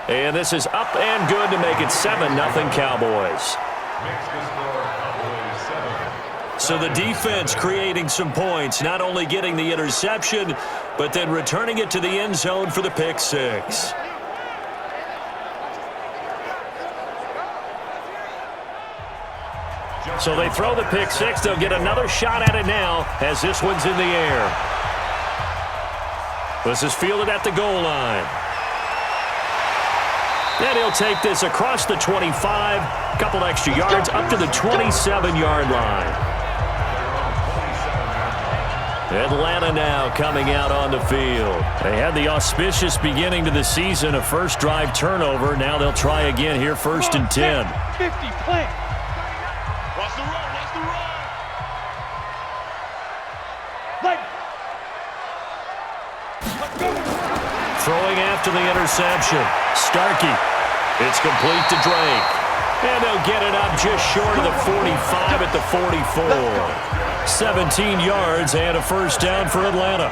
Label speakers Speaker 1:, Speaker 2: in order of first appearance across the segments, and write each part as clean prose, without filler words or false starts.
Speaker 1: And this is up and good to make it 7-0 Cowboys. So the defense creating some points, not only getting the interception, but then returning it to the end zone for the pick six. So they throw the pick six. They'll get another shot at it now as this one's in the air. This is fielded at the goal line. And he'll take this across the 25, a couple extra yards up to the 27-yard line. Atlanta now coming out on the field. They had the auspicious beginning to the season, a first drive turnover. Now they'll try again here, 1st and 10.
Speaker 2: 50, play. Watch the run, watch the run. Like.
Speaker 1: Throwing after the interception. Starkey. It's complete to Drake. And they'll get it up just short of the 45 at the 44. 17 yards and a first down for Atlanta.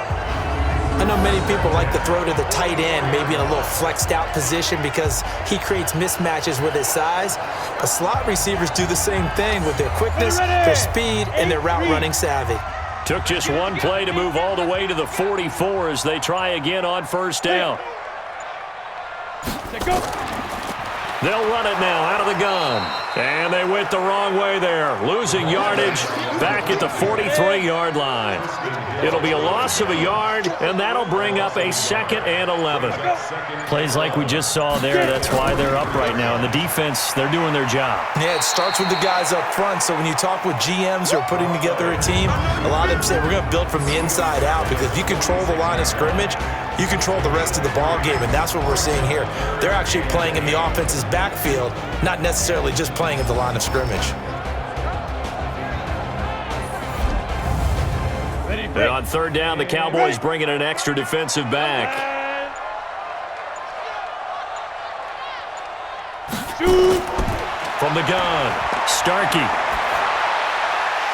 Speaker 3: I know many people like to throw to the tight end, maybe in a little flexed out position because he creates mismatches with his size. But slot receivers do the same thing with their quickness, their speed, and their route running savvy.
Speaker 1: Took just one play to move all the way to the 44 as they try again on first down. They'll run it now out of the gun. And they went the wrong way there. Losing yardage back at the 43-yard line. It'll be a loss of a yard, and that'll bring up a 2nd and 11. Plays like we just saw there. That's why they're up right now. And the defense, they're doing their job.
Speaker 3: Yeah, it starts with the guys up front. So when you talk with GMs who are putting together a team, a lot of them say we're going to build from the inside out because if you control the line of scrimmage, you control the rest of the ball game, and that's what we're seeing here. They're actually playing in the offense's backfield, not necessarily just playing at the line of scrimmage.
Speaker 1: And on 3rd down, the Cowboys bringing an extra defensive back. From the gun, Starkey.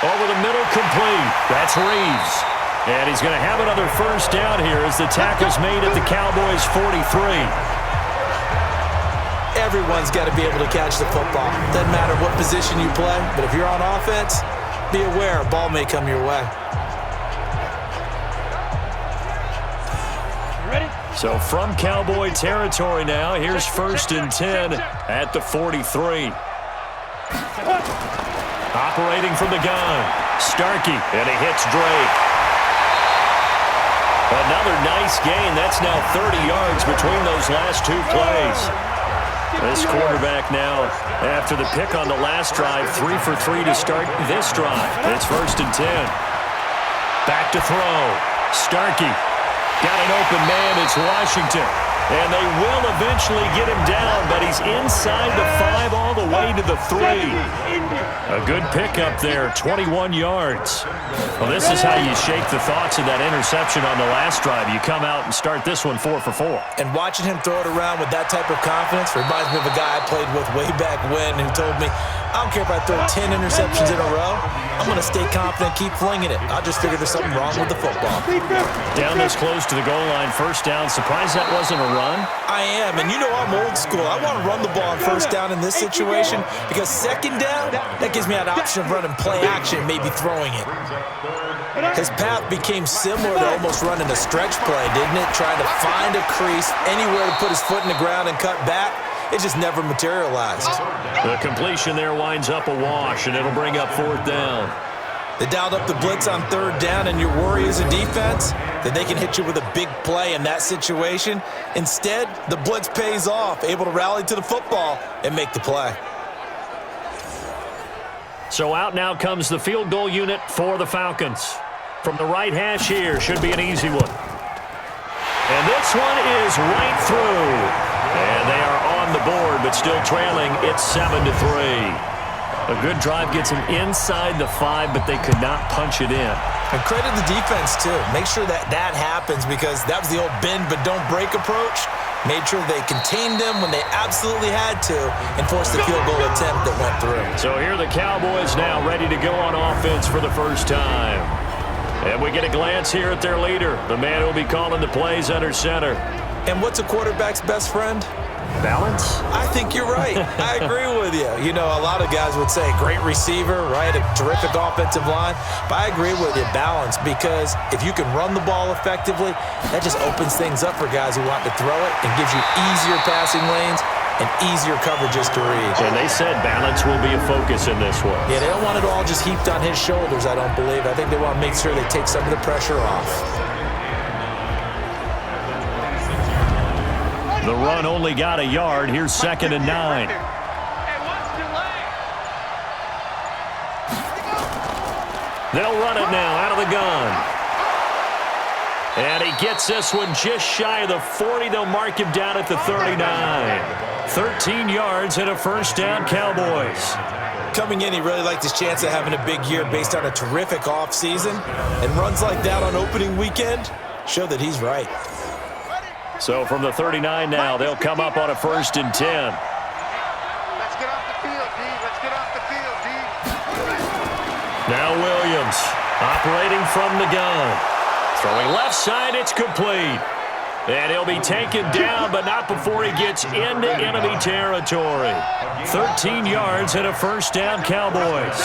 Speaker 1: Over the middle, complete. That's Reeves. And he's going to have another first down here as the tackle's made at the Cowboys' 43.
Speaker 3: Everyone's got to be able to catch the football. Doesn't matter what position you play, but if you're on offense, be aware a ball may come your way.
Speaker 2: Ready?
Speaker 1: So from Cowboy territory now, here's 1st and 10 at the 43. Operating from the gun, Starkey, and he hits Drake. Another nice gain. That's now 30 yards between those last two plays. This quarterback now, after the pick on the last drive, 3 for 3 to start this drive. It's 1st and 10. Back to throw. Starkey. Got an open man. It's Washington. And they will eventually get him down, but he's inside the 5 all the way to the 3. A good pickup there, 21 yards. Well, this is how you shake the thoughts of that interception on the last drive. You come out and start this one 4 for 4.
Speaker 3: And watching him throw it around with that type of confidence reminds me of a guy I played with way back when who told me, I don't care if I throw 10 interceptions in a row. I'm going to stay confident, keep flinging it. I just figured there's something wrong with the football.
Speaker 1: Down this close to the goal line, first down. Surprised that wasn't a run?
Speaker 3: I am, and you know I'm old school. I want to run the ball on first down in this situation because 2nd down, that gives me an option of running play action, maybe throwing it. His path became similar to almost running a stretch play, didn't it? Trying to find a crease, anywhere to put his foot in the ground and cut back. It just never materialized.
Speaker 1: The completion there winds up a wash, and it'll bring up 4th down.
Speaker 3: They dialed up the blitz on 3rd down, and your worry as a defense that they can hit you with a big play in that situation. Instead, the blitz pays off, able to rally to the football and make the play.
Speaker 1: So out now comes the field goal unit for the Falcons. From the right hash here, should be an easy one. And this one is right through. And they are on the board, but still trailing. It's 7-3. A good drive gets them inside the 5, but they could not punch it in.
Speaker 3: And credit the defense, too. Make sure that happens because that was the old bend but don't break approach. Made sure they contained them when they absolutely had to and forced the field goal attempt that went through.
Speaker 1: So here are the Cowboys now ready to go on offense for the first time. And we get a glance here at their leader, the man who'll be calling the plays under center.
Speaker 3: And what's a quarterback's best friend?
Speaker 1: Balance?
Speaker 3: I think you're right. I agree with you. You know, a lot of guys would say great receiver, right? A terrific offensive line. But I agree with you, balance, because if you can run the ball effectively, that just opens things up for guys who want to throw it and gives you easier passing lanes and easier coverages to read.
Speaker 1: And they said balance will be a focus in this one.
Speaker 3: Yeah, they don't want it all just heaped on his shoulders, I don't believe. I think they want to make sure they take some of the pressure off.
Speaker 1: The run only got a yard. Here's 2nd and 9. They'll run it now out of the gun. And he gets this one just shy of the 40. They'll mark him down at the 39. 13 yards and a first down, Cowboys.
Speaker 3: Coming in, he really liked his chance of having a big year based on a terrific offseason. And runs like that on opening weekend show that he's right.
Speaker 1: So from the 39 now, they'll come up on a 1st and 10.
Speaker 2: Let's get off the field, D. Let's get off the field, D.
Speaker 1: Now Williams operating from the gun. Throwing left side, it's complete. And he'll be taken down, but not before he gets into enemy territory. 13 yards and a first down, Cowboys.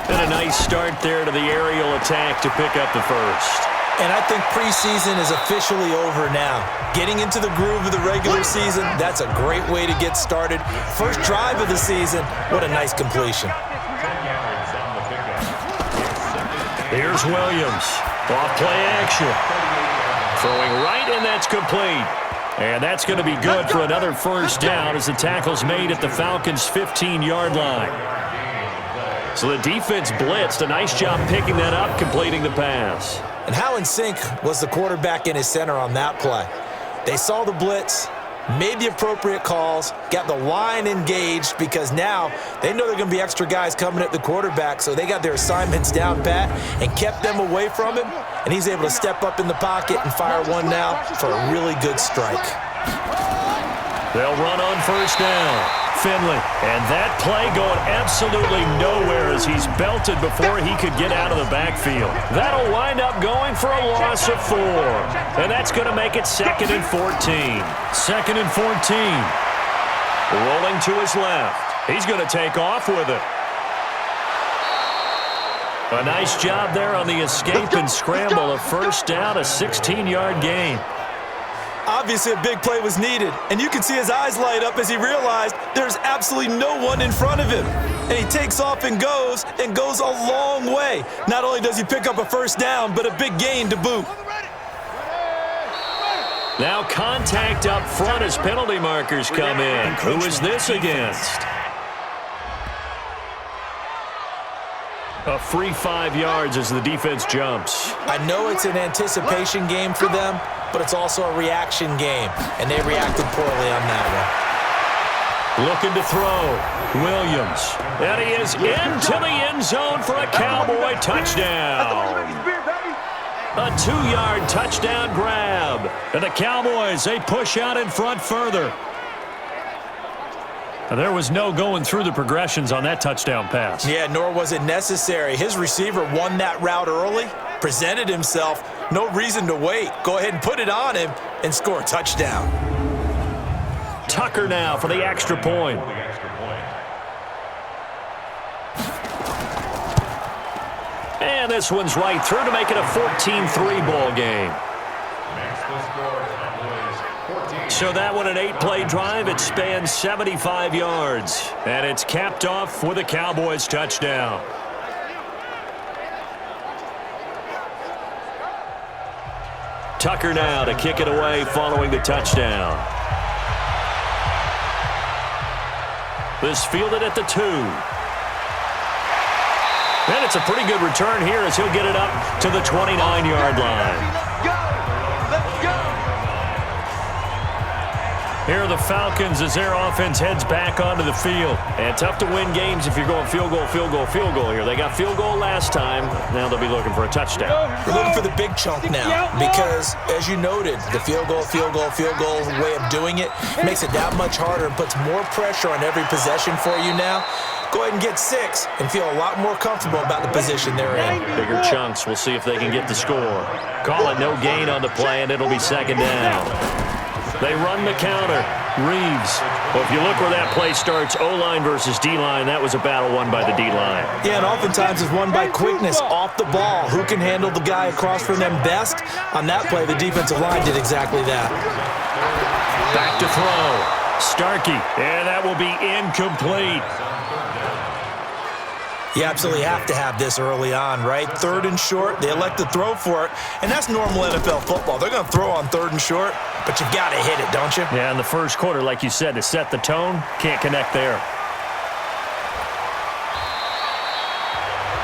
Speaker 1: And a nice start there to the aerial attack to pick up the first.
Speaker 3: And I think preseason is officially over now. Getting into the groove of the regular season, that's a great way to get started. First drive of the season, what a nice completion.
Speaker 1: Here's Williams. Off play action. Throwing right, and that's complete. And that's going to be good for another first down as the tackle's made at the Falcons' 15-yard line. So the defense blitzed. A nice job picking that up, completing the pass.
Speaker 3: And how in sync was the quarterback and his center on that play? They saw the blitz, made the appropriate calls, got the line engaged because now they know there are going to be extra guys coming at the quarterback, so they got their assignments down pat and kept them away from him, and he's able to step up in the pocket and fire one now for a really good strike.
Speaker 1: They'll run on first down. Finley, and that play going absolutely nowhere as he's belted before he could get out of the backfield. That'll wind up going for a loss of 4, and that's going to make it 2nd and 14. 2nd and 14. Rolling to his left. He's going to take off with it. A nice job there on the escape and scramble. A first down, a 16-yard gain.
Speaker 3: Obviously, a big play was needed, and you can see his eyes light up as he realized there's absolutely no one in front of him. And he takes off and goes a long way. Not only does he pick up a first down, but a big gain to boot.
Speaker 1: Now contact up front as penalty markers come in. Who is this against? A free 5 yards as the defense jumps.
Speaker 3: I know it's an anticipation game for them, but it's also a reaction game, and they reacted poorly on that one.
Speaker 1: Looking to throw. Williams. And he is into the end zone for a Cowboy touchdown. A 2-yard touchdown grab. And the Cowboys, they push out in front further. And there was no going through the progressions on that touchdown pass.
Speaker 3: Yeah, nor was it necessary. His receiver won that route early, presented himself, no reason to wait. Go ahead and put it on him and score a touchdown.
Speaker 1: Tucker now for the extra point. And this one's right through to make it a 14-3 ball game. So that one, an 8-play drive. It spans 75 yards. And it's capped off with a Cowboys touchdown. Tucker now to kick it away following the touchdown. This fielded at the 2. And it's a pretty good return here as he'll get it up to the 29-yard line. Here are the Falcons as their offense heads back onto the field. And tough to win games if you're going field goal, field goal, field goal here. They got field goal last time. Now they'll be looking for a touchdown.
Speaker 3: They're looking for the big chunk now because, as you noted, the field goal way of doing it makes it that much harder and puts more pressure on every possession for you now. Go ahead and get 6 and feel a lot more comfortable about the position they're in.
Speaker 1: Bigger chunks. We'll see if they can get the score. Call it no gain on the play, and it'll be second down. They run the counter. Reeves. Well, if you look where that play starts, O-line versus D-line, that was a battle won by the D-line.
Speaker 3: Yeah, and oftentimes it's won by quickness off the ball. Who can handle the guy across from them best? On that play, the defensive line did exactly that.
Speaker 1: Back to throw. Starkey, and that will be incomplete.
Speaker 3: You absolutely have to have this early on, right? 3rd and short, they elect to throw for it, and that's normal NFL football. They're going to throw on 3rd and short, but you've got to hit it, don't you?
Speaker 1: Yeah, in the first quarter, like you said, to set the tone, can't connect there.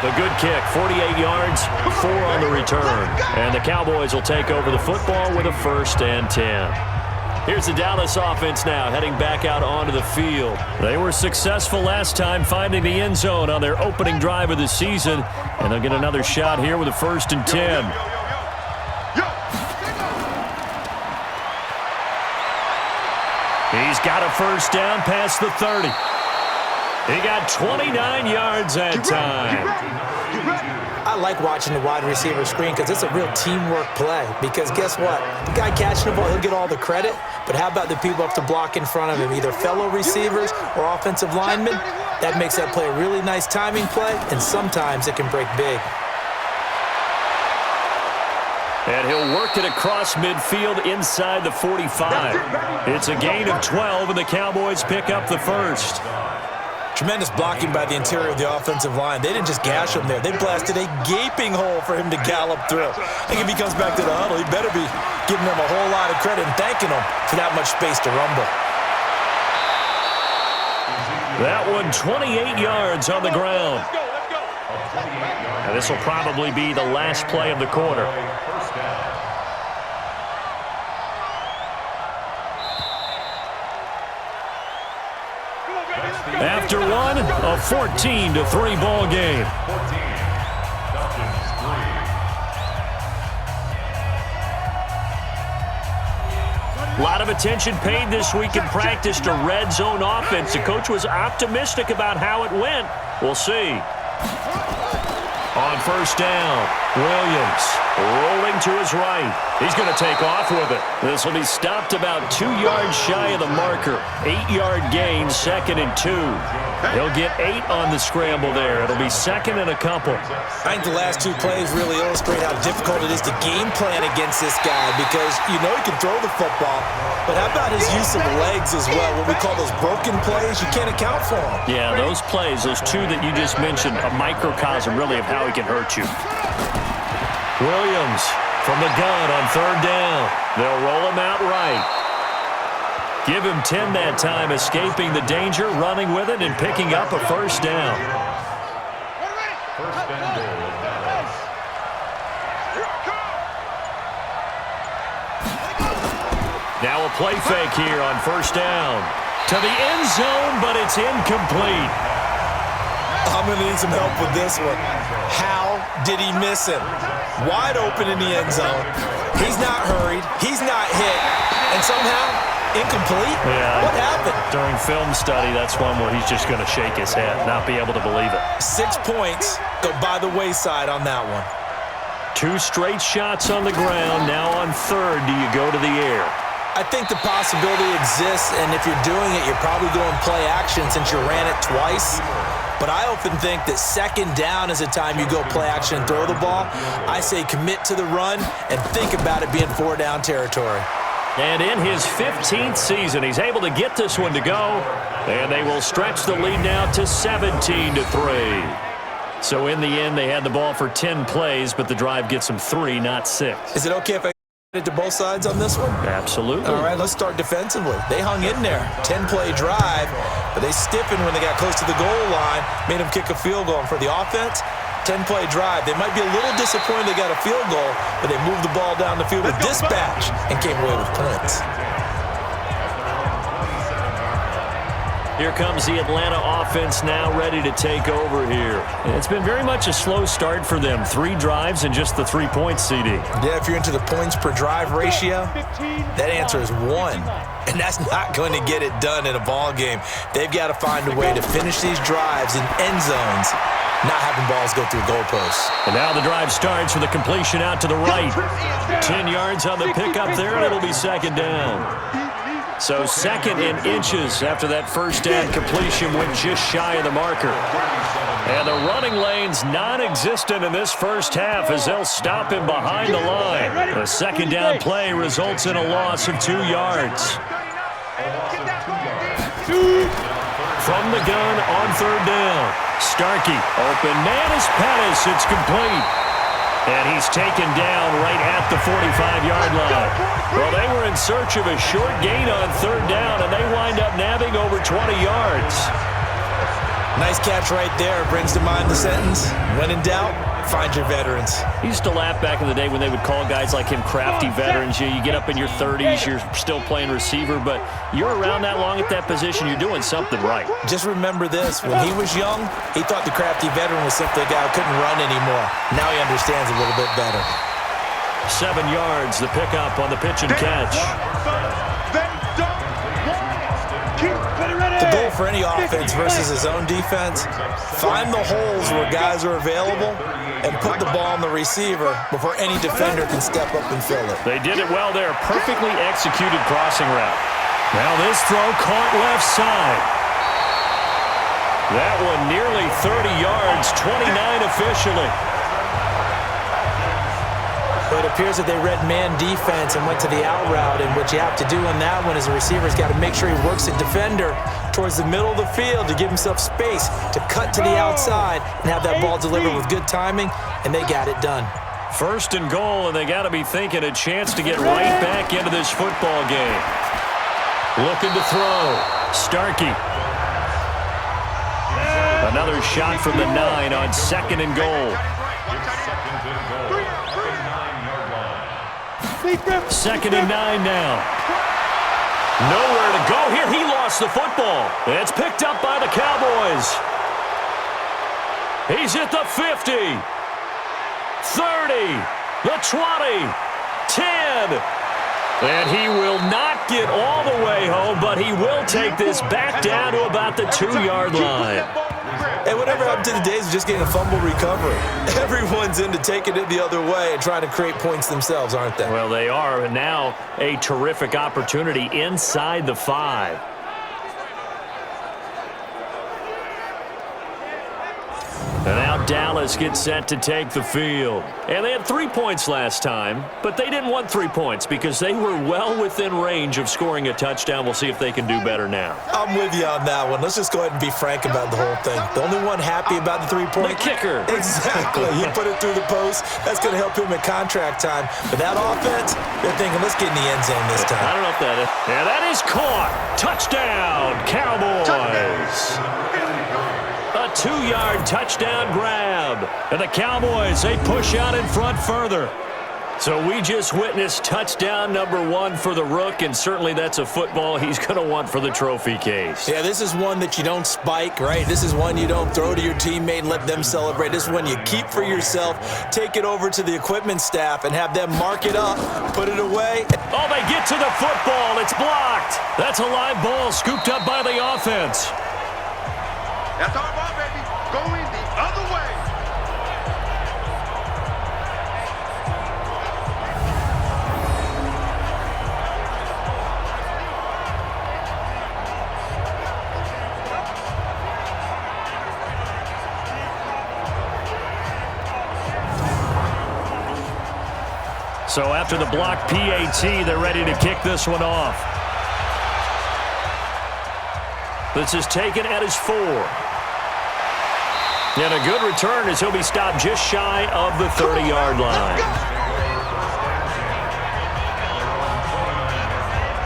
Speaker 1: The good kick, 48 yards, 4 on the return. And the Cowboys will take over the football with a 1st and 10. Here's the Dallas offense now, heading back out onto the field. They were successful last time finding the end zone on their opening drive of the season, and they'll get another shot here with a 1st and 10. He's got a 1st down past the 30. He got 29 yards that time.
Speaker 3: I like watching the wide receiver screen because it's a real teamwork play. Because guess what? The guy catching the ball, he'll get all the credit. But how about the people up to block in front of him, either fellow receivers or offensive linemen? That makes that play a really nice timing play, and sometimes it can break big.
Speaker 1: And he'll work it across midfield inside the 45. It's a gain of 12, and the Cowboys pick up the 1st.
Speaker 3: Tremendous blocking by the interior of the offensive line. They didn't just gash him there. They blasted a gaping hole for him to gallop through. I think if he comes back to the huddle, he better be giving them a whole lot of credit and thanking them for that much space to rumble.
Speaker 1: That one 28 yards on the ground. Now this will probably be the last play of the quarter. After one, a 14-3 ball game. A lot of attention paid this week in practice to red zone offense. The coach was optimistic about how it went. We'll see. On 1st down, Williams rolling to his right. He's going to take off with it. This will be stopped about 2 yards shy of the marker. 8-yard gain, 2nd and 2. He'll get 8 on the scramble there. It'll be 2nd and a couple.
Speaker 3: I think the last 2 plays really illustrate how difficult it is to game plan against this guy because you know he can throw the football, but how about his use of legs as well? What we call those broken plays, you can't account for them.
Speaker 1: Yeah, those plays, those 2 that you just mentioned, a microcosm really of how he can hurt you. Williams from the gun on 3rd down. They'll roll him out right. Give him 10 that time, escaping the danger, running with it, and picking up a 1st down. Now a play fake here on 1st down. To the end zone, but it's incomplete.
Speaker 3: I'm going to need some help with this one. How did he miss him? Wide open in the end zone. He's not hurried. He's not hit. And somehow, incomplete?
Speaker 1: Yeah.
Speaker 3: What happened?
Speaker 1: During film study, that's one where he's just going to shake his head, not be able to believe it.
Speaker 3: 6 points go by the wayside on that one.
Speaker 1: 2 straight shots on the ground. Now on 3rd, do you go to the air?
Speaker 3: I think the possibility exists, and if you're doing it, you're probably going play action since you ran it twice. But I often think that 2nd down is the time you go play action and throw the ball. I say commit to the run and think about it being 4-down territory.
Speaker 1: And in his 15th season, he's able to get this one to go. And they will stretch the lead now to 17-3. So in the end, they had the ball for 10 plays, but the drive gets them 3, not 6.
Speaker 3: Is it okay if I get to both sides on this one?
Speaker 1: Absolutely.
Speaker 3: All right, let's start defensively. They hung in there. 10-play drive, but they stiffened when they got close to the goal line, made them kick a field goal. And for the offense, 10-play drive. They might be a little disappointed they got a field goal, but they moved the ball down the field with dispatch and came away with points.
Speaker 1: Here comes the Atlanta offense now ready to take over here. It's been very much a slow start for them. 3 drives and just the 3 points, CD.
Speaker 3: Yeah, if you're into the points per drive ratio, that answer is 1. And that's not going to get it done in a ball game. They've got to find a way to finish these drives in end zones, not having balls go through goalposts.
Speaker 1: And now the drive starts with a completion out to the right. 10 yards on the pickup there, and it'll be 2nd down. So 2nd and inches after that first down completion went just shy of the marker. And the running lane's non-existent in this first half as they'll stop him behind the line. The 2nd down play results in a loss of 2 yards. From the gun on 3rd down. Starkey, open man is Pettis. It's complete. And he's taken down right at the 45-yard line. Well, they were in search of a short gain on 3rd down, and they wind up nabbing over 20 yards.
Speaker 3: Nice catch right there. Brings to mind the sentence, when in doubt, find your veterans.
Speaker 1: I used to laugh back in the day when they would call guys like him crafty veterans. You get up in your 30s, you're still playing receiver, but you're around that long at that position, you're doing something right.
Speaker 3: Just remember this. When he was young, he thought the crafty veteran was simply a guy who couldn't run anymore. Now he understands a little bit better.
Speaker 1: 7 yards, the pickup on the pitch and catch.
Speaker 3: The goal for any offense versus his own defense, find the holes where guys are available and put the ball on the receiver before any defender can step up and fill it.
Speaker 1: They did it well there. Perfectly executed crossing route. Now this throw caught left side. That one nearly 30 yards, 29 officially.
Speaker 3: It appears that they read man defense and went to the out route, and what you have to do on that one is the receiver's got to make sure he works the defender towards the middle of the field to give himself space to cut to the outside and have that ball delivered with good timing, and they got it done.
Speaker 1: 1st and goal, and they got to be thinking a chance to get right back into this football game. Looking to throw. Starkey. Another shot from the 9 on 2nd and goal. 2nd and 9 now. Nowhere to go here. He lost the football. It's picked up by the Cowboys. He's at the 50, 30, the 20, 10. And he will not get all the way home, but he will take this back down to about the 2-yard line.
Speaker 3: Hey, whatever happened to the days of just getting a fumble recovery? Everyone's into taking it the other way and trying to create points themselves, aren't they?
Speaker 1: Well, they are, and now a terrific opportunity inside the 5. And now Dallas gets set to take the field. And they had 3 points last time, but they didn't want 3 points because they were well within range of scoring a touchdown. We'll see if they can do better now.
Speaker 3: I'm with you on that one. Let's just go ahead and be frank about the whole thing. The only one happy about the 3-point?
Speaker 1: The kicker.
Speaker 3: Exactly. You put it through the post. That's going to help him at contract time. But that offense, they're thinking, let's get in the end zone this time.
Speaker 1: I don't know if that is. Yeah, that is caught. Touchdown, Cowboys. A 2-yard touchdown grab. And the Cowboys, they push out in front further. So we just witnessed touchdown number 1 for the Rook, and certainly that's a football he's going to want for the trophy case.
Speaker 3: Yeah, this is one that you don't spike, right? This is one you don't throw to your teammate and let them celebrate. This is one you keep for yourself, take it over to the equipment staff, and have them mark it up, put it away.
Speaker 1: Oh, they get to the football. It's blocked. That's a live ball scooped up by the offense.
Speaker 2: That's our ball, baby. Going the other way.
Speaker 1: So after the block PAT, they're ready to kick this one off. This is taken at his 4. And a good return as he'll be stopped just shy of the 30-yard line.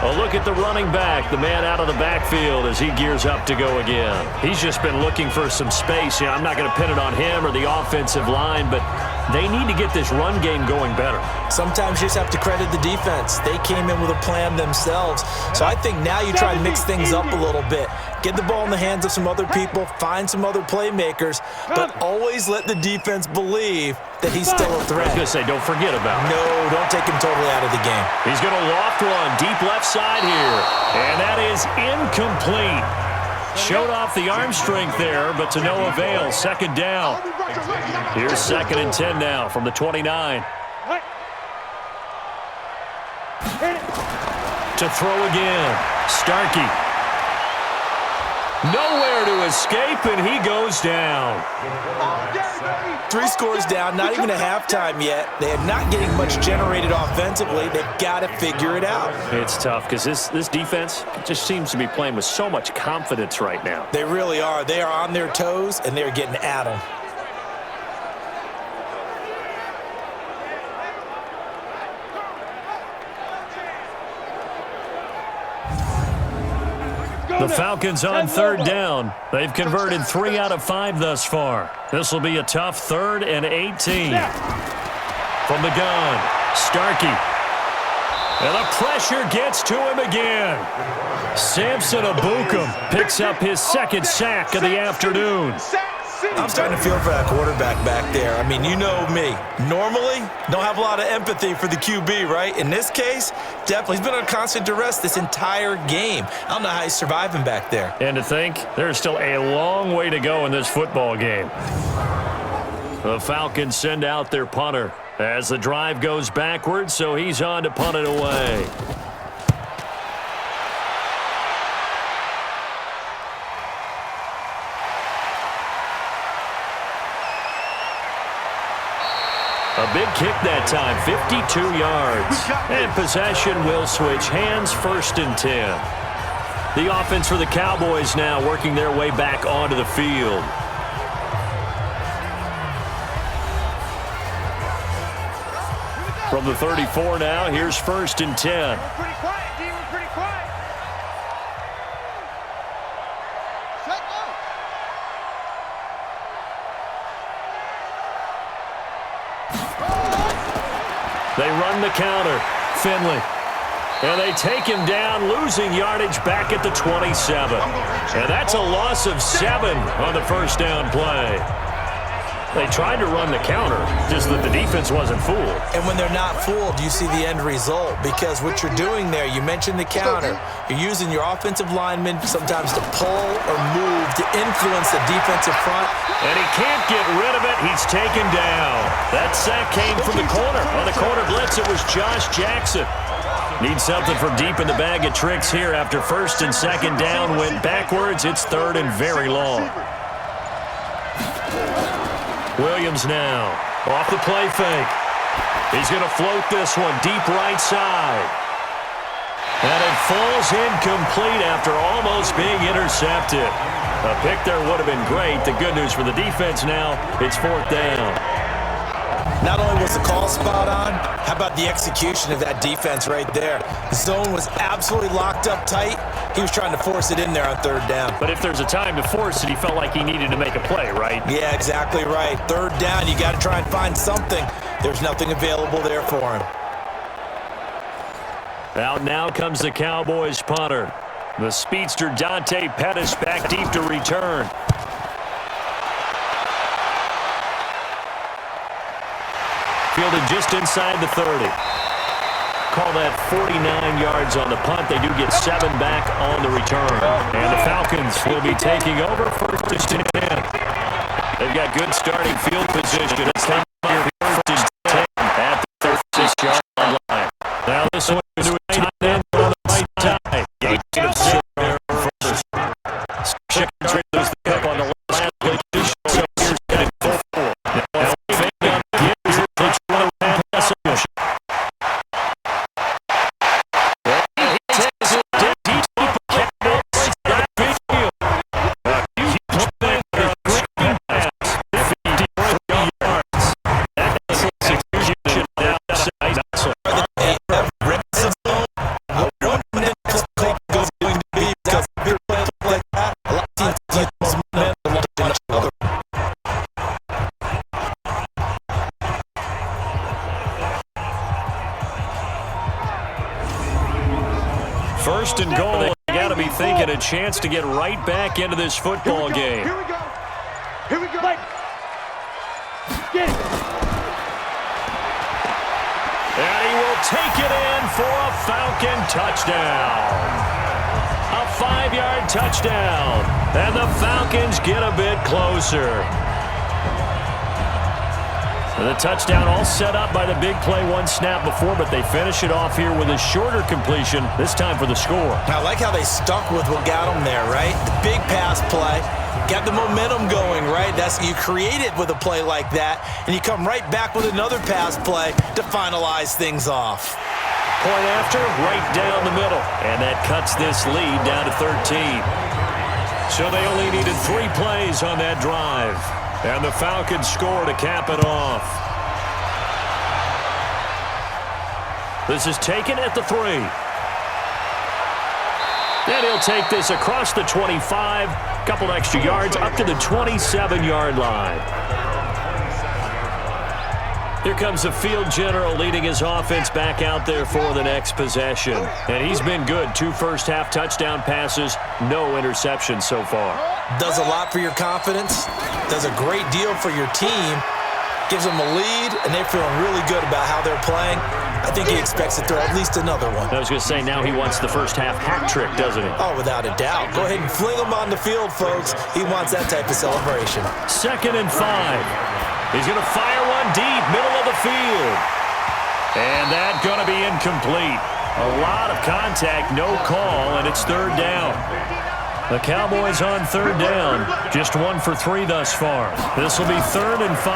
Speaker 1: A look at the running back, the man out of the backfield as he gears up to go again. He's just been looking for some space. I'm not going to pin it on him or the offensive line, but they need to get this run game going better.
Speaker 3: Sometimes you just have to credit the defense. They came in with a plan themselves. So I think now you try to mix things up a little bit. Get the ball in the hands of some other people, find some other playmakers, but always let the defense believe that he's still a threat.
Speaker 1: I was going to say, don't forget about him.
Speaker 3: No, don't take him totally out of the game.
Speaker 1: He's going to loft one deep left side here, and that is incomplete. Showed off the arm strength there, but to no avail. 2nd down. Here's 2nd and 10 now from the 29. To throw again. Starkey. Nowhere to escape, and he goes down.
Speaker 3: 3 scores down, not even a halftime yet. They are not getting much generated offensively. They've got to figure it out.
Speaker 1: It's tough because this defense just seems to be playing with so much confidence right now.
Speaker 3: They really are. They are on their toes, and they're getting at them.
Speaker 1: The Falcons on 3rd down. They've converted 3 out of 5 thus far. This will be a tough 3rd and 18. From the gun, Starkey. And the pressure gets to him again. Samson Abukum picks up his 2nd sack of the afternoon.
Speaker 3: I'm starting to feel for that quarterback back there. I mean, you know me. Normally, don't have a lot of empathy for the QB, right? In this case, definitely. He's been under constant duress this entire game. I don't know how he's surviving back there.
Speaker 1: And to think, there's still a long way to go in this football game. The Falcons send out their punter as the drive goes backwards, so he's on to punt it away. A big kick that time, 52 yards. And possession will switch hands, 1st and 10. The offense for the Cowboys now working their way back onto the field. From the 34 now, here's 1st and 10. They run the counter. Finley. And they take him down, losing yardage back at the 27. And that's a loss of 7 on the 1st down play. They tried to run the counter, just that the defense wasn't fooled.
Speaker 3: And when they're not fooled, you see the end result. Because what you're doing there, you mentioned the counter. You're using your offensive linemen sometimes to pull or move to influence the defensive front.
Speaker 1: And he can't get rid of it. He's taken down. That sack came from the corner. On the corner blitz, it was Josh Jackson. Needs something from deep in the bag of tricks here after 1st and 2nd down went backwards. It's 3rd and very long. Williams now off the play fake. He's going to float this one deep right side. And it falls incomplete after almost being intercepted. A pick there would have been great. The good news for the defense now, it's 4th down.
Speaker 3: Not only was the call spot on, how about the execution of that defense right there? The zone was absolutely locked up tight. He was trying to force it in there on 3rd down.
Speaker 1: But if there's a time to force it, he felt like he needed to make a play, right?
Speaker 3: Yeah, exactly right. 3rd down, you got to try and find something. There's nothing available there for him.
Speaker 1: Out now comes the Cowboys punter. The speedster Dante Pettis back deep to return. Fielded just inside the 30. Call that 49 yards on the punt. They do get 7 back on the return. And the Falcons will be taking over 1st and 10. They've got good starting field position. It's time for 1st and 10 at the 36-yard line. Now this one is a tight end on the right side. Gates to sit there first. Chicken trailers the cup on the last play. So here's getting 4. Now fake on the gives it. Takes one around pass motion. He takes it deep to Cowboys back field. Huge back there on screen pass. 53 yards. That's execution outside. First and goal. They got to be thinking a chance to get right back into this football game.
Speaker 2: Here we go. Here we go. Get it.
Speaker 1: And he will take it in for a Falcon touchdown. A 5-yard touchdown. And the Falcons get a bit closer. The touchdown all set up by the big play one snap before, but they finish it off here with a shorter completion, this time for the score.
Speaker 3: I like how they stuck with what got them there, right? The big pass play, got the momentum going, right? You create it with a play like that, and you come right back with another pass play to finalize things off.
Speaker 1: Point after, right down the middle, and that cuts this lead down to 13. So they only needed 3 plays on that drive. And the Falcons score to cap it off. This is taken at the 3. And he'll take this across the 25. Couple extra yards up to the 27-yard line. Here comes the field general leading his offense back out there for the next possession. And he's been good. 2 first-half touchdown passes, no interceptions so far.
Speaker 3: Does a lot for your confidence, does a great deal for your team, gives them a lead, and they're feeling really good about how they're playing. I think he expects to throw at least another one.
Speaker 1: I was going to say, now he wants the first-half hat trick, doesn't he?
Speaker 3: Oh, without a doubt. Go ahead and fling him on the field, folks. He wants that type of celebration.
Speaker 1: 2nd and 5. He's going to fire one deep, middle of the field. And that's going to be incomplete. A lot of contact, no call, and it's 3rd down. The Cowboys on 3rd down. Just 1 for 3 thus far. This will be 3rd and 5.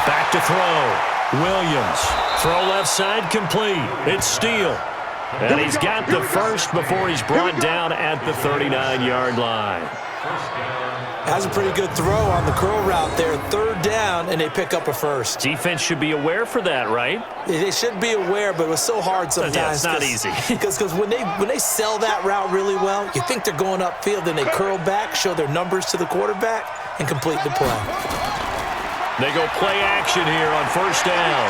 Speaker 1: Back to throw. Williams. Throw left side complete. It's Steele. And he's got the first before he's brought down at the 39-yard line.
Speaker 3: Has a pretty good throw on the curl route there. 3rd down, and they pick up a first.
Speaker 1: Defense should be aware for that, right?
Speaker 3: They should be aware, but it was so hard sometimes.
Speaker 1: Yeah, it's not easy.
Speaker 3: Because when they sell that route really well, you think they're going upfield, then they curl back, show their numbers to the quarterback, and complete the play.
Speaker 1: They go play action here on 1st down.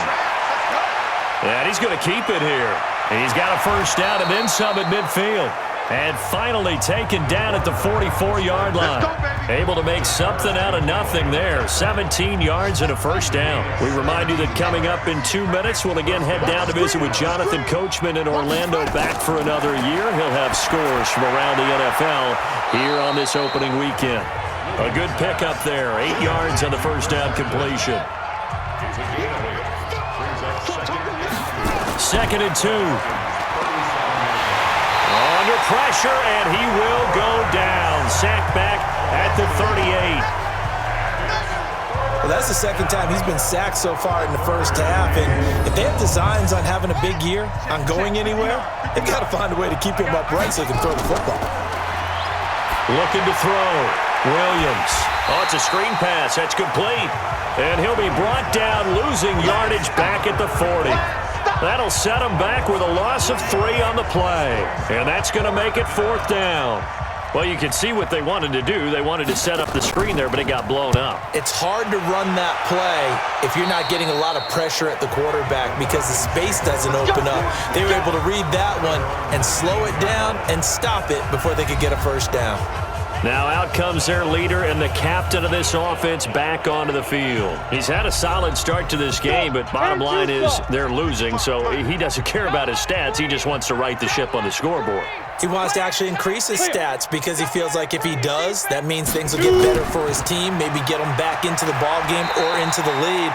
Speaker 1: And he's going to keep it here. He's got a 1st down and then some at midfield. And finally taken down at the 44-yard line. Able to make something out of nothing there. 17 yards and a 1st down. We remind you that coming up in 2 minutes, we'll again head down to visit with Jonathan Coachman in Orlando, back for another year. He'll have scores from around the NFL here on this opening weekend. A good pickup there. 8 yards on the 1st down completion. 2nd and 2. Under pressure, and he will go down. Sacked back at the 38.
Speaker 3: Well, that's the 2nd time he's been sacked so far in the 1st half. And if they have designs on having a big year, on going anywhere, they've got to find a way to keep him upright so they can throw the football.
Speaker 1: Looking to throw. Williams. Oh, it's a screen pass. That's complete. And he'll be brought down, losing yardage back at the 40. That'll set him back with a loss of 3 on the play. And that's going to make it 4th down. Well, you can see what they wanted to do. They wanted to set up the screen there, but it got blown up.
Speaker 3: It's hard to run that play if you're not getting a lot of pressure at the quarterback because the space doesn't open up. They were able to read that one and slow it down and stop it before they could get a 1st down.
Speaker 1: Now out comes their leader and the captain of this offense back onto the field. He's had a solid start to this game, but bottom line is they're losing, so he doesn't care about his stats. He just wants to right the ship on the scoreboard.
Speaker 3: He wants to actually increase his stats because he feels like if he does, that means things will get better for his team, maybe get him back into the ball game or into the lead.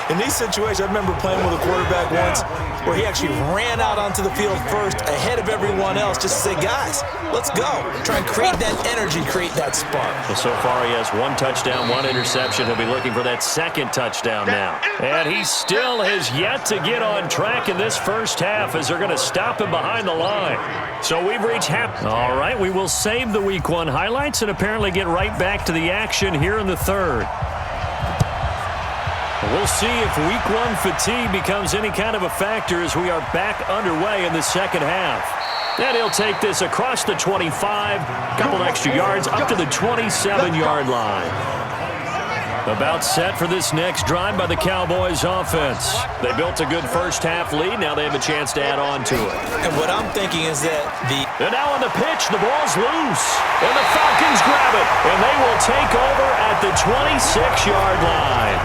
Speaker 3: In these situations, I remember playing with a quarterback once where he actually ran out onto the field first ahead of everyone else just to say, guys, let's go. Try and create that energy, create that spark.
Speaker 1: Well, so far he has 1 touchdown, 1 interception. He'll be looking for that 2nd touchdown now. And he still has yet to get on track in this 1st half as they're going to stop him behind the line. So we've reached half. All right, we will save the Week 1 highlights and apparently get right back to the action here in the 3rd. We'll see if Week 1 fatigue becomes any kind of a factor as we are back underway in the 2nd half. And he'll take this across the 25, couple extra yards up to the 27-yard line. About set for this next drive by the Cowboys offense. They built a good 1st half lead. Now they have a chance to add on to it.
Speaker 3: And what I'm thinking is that
Speaker 1: And now on the pitch, the ball's loose. And the Falcons grab it. And they will take over at the 26-yard line.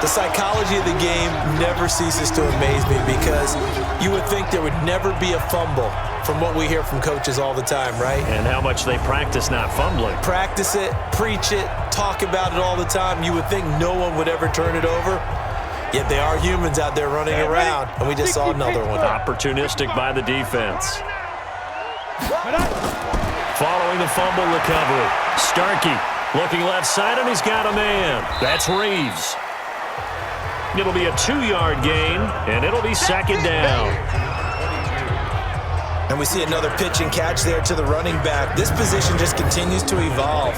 Speaker 3: The psychology of the game never ceases to amaze me because you would think there would never be a fumble from what we hear from coaches all the time, right?
Speaker 1: And how much they practice not fumbling.
Speaker 3: Practice it, preach it, talk about it all the time. You would think no one would ever turn it over. Yet they are humans out there running around, and we just saw another one.
Speaker 1: Opportunistic by the defense. Following the fumble recovery, Starkey looking left side, and he's got a man. That's Reeves. It'll be a 2-yard gain, and it'll be second down.
Speaker 3: And we see another pitch and catch there to the running back. This position just continues to evolve.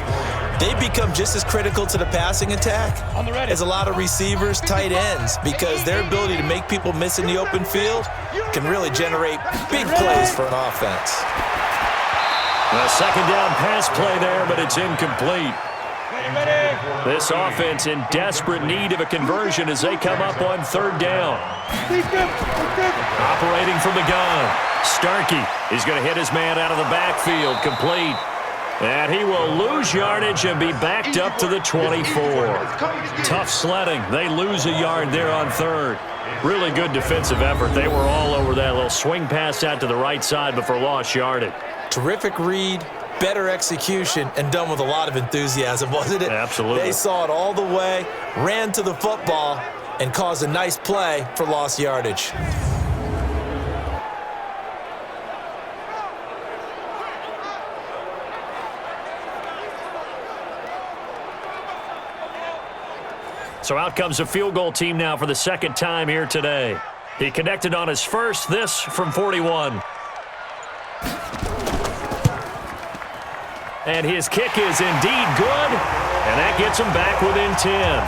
Speaker 3: They become just as critical to the passing attack as a lot of receivers, tight ends, because their ability to make people miss in the open field can really generate big plays for an offense.
Speaker 1: A second down pass play there, but it's incomplete. This offense in desperate need of a conversion as they come up on third down. Operating from the gun, Starkey is going to hit his man out of the backfield, complete. And he will lose yardage and be backed up to the 24. Tough sledding. They lose a yard there on third. Really good defensive effort. They were all over that little swing pass out to the right side before lost yardage.
Speaker 3: Terrific read, better execution, and done with a lot of enthusiasm, wasn't it?
Speaker 1: Absolutely.
Speaker 3: They saw it all the way, ran to the football, and caused a nice play for lost yardage.
Speaker 1: So out comes a field goal team now for the second time here today. He connected on his first, this from 41. And his kick is indeed good, and that gets him back within 10.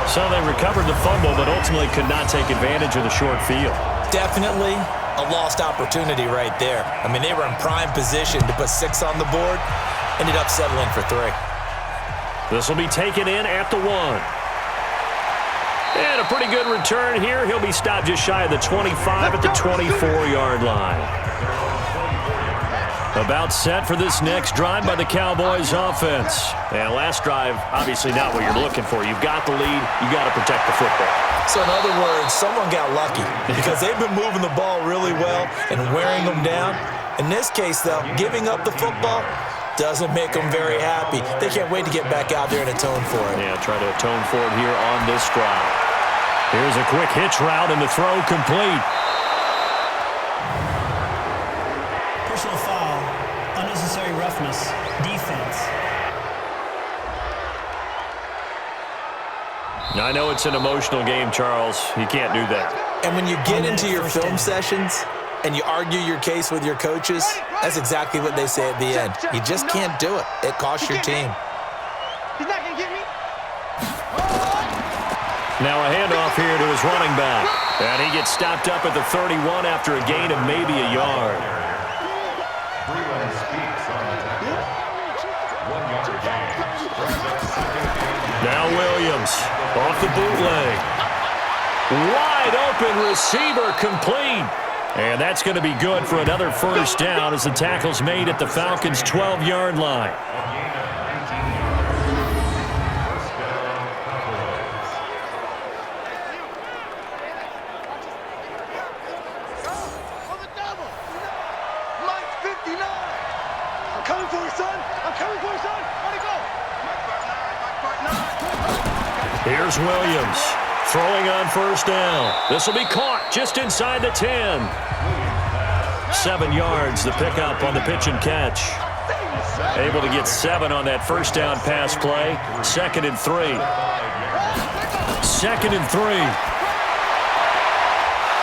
Speaker 1: So they recovered the fumble, but ultimately could not take advantage of the short field.
Speaker 3: Definitely a lost opportunity right there. I mean, they were in prime position to put 6 on the board, ended up settling for 3.
Speaker 1: This will be taken in at the 1. And a pretty good return here. He'll be stopped just shy of the 25 at the 24-yard line. About set for this next drive by the Cowboys offense. And last drive, obviously not what you're looking for. You've got the lead. You've got to protect the football.
Speaker 3: So in other words, someone got lucky because they've been moving the ball really well and wearing them down. In this case, though, giving up the football doesn't make them very happy. They can't wait to get back out there and atone for it.
Speaker 1: Yeah, try to atone for it here on this drive. Here's a quick hitch route and the throw complete.
Speaker 4: Personal foul, unnecessary roughness, defense.
Speaker 1: Now, I know it's an emotional game, Charles. You can't do that.
Speaker 3: And when you get into your film sessions and you argue your case with your coaches, that's exactly what they say at the end. You just can't do it. It costs your team.
Speaker 2: He's not going to get me.
Speaker 1: Now a handoff here to his running back. And he gets stopped up at the 31 after a gain of maybe a yard. Now Williams off the bootleg. Wide open receiver complete. And that's going to be good for another first down as the tackle's made at the Falcons' 12-yard line. Here's Williams throwing on first down. This will be caught just inside the 10. 7 yards, the pickup on the pitch and catch. Able to get 7 on that first down pass play. 2nd and 3. 2nd and 3.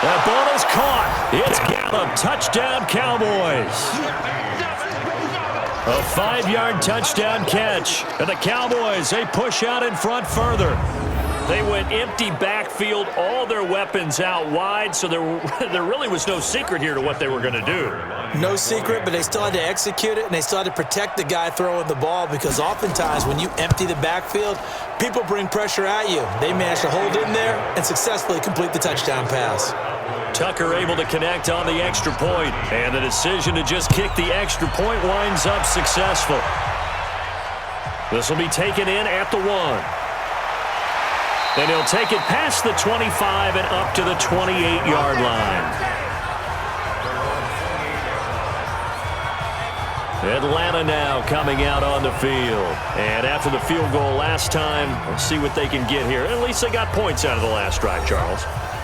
Speaker 1: That ball is caught. It's Gallup. Touchdown, Cowboys. A 5-yard touchdown catch. And the Cowboys, they push out in front further. They went empty backfield, all their weapons out wide, so there really was no secret here to what they were going to do.
Speaker 3: No secret, but they still had to execute it, and they still had to protect the guy throwing the ball because oftentimes when you empty the backfield, people bring pressure at you. They managed to hold in there and successfully complete the touchdown pass.
Speaker 1: Tucker able to connect on the extra point, and the decision to just kick the extra point winds up successful. This will be taken in at the 1. And he'll take it past the 25 and up to the 28-yard line. Atlanta now coming out on the field. And after the field goal last time, let's see what they can get here. At least they got points out of the last drive, Charles.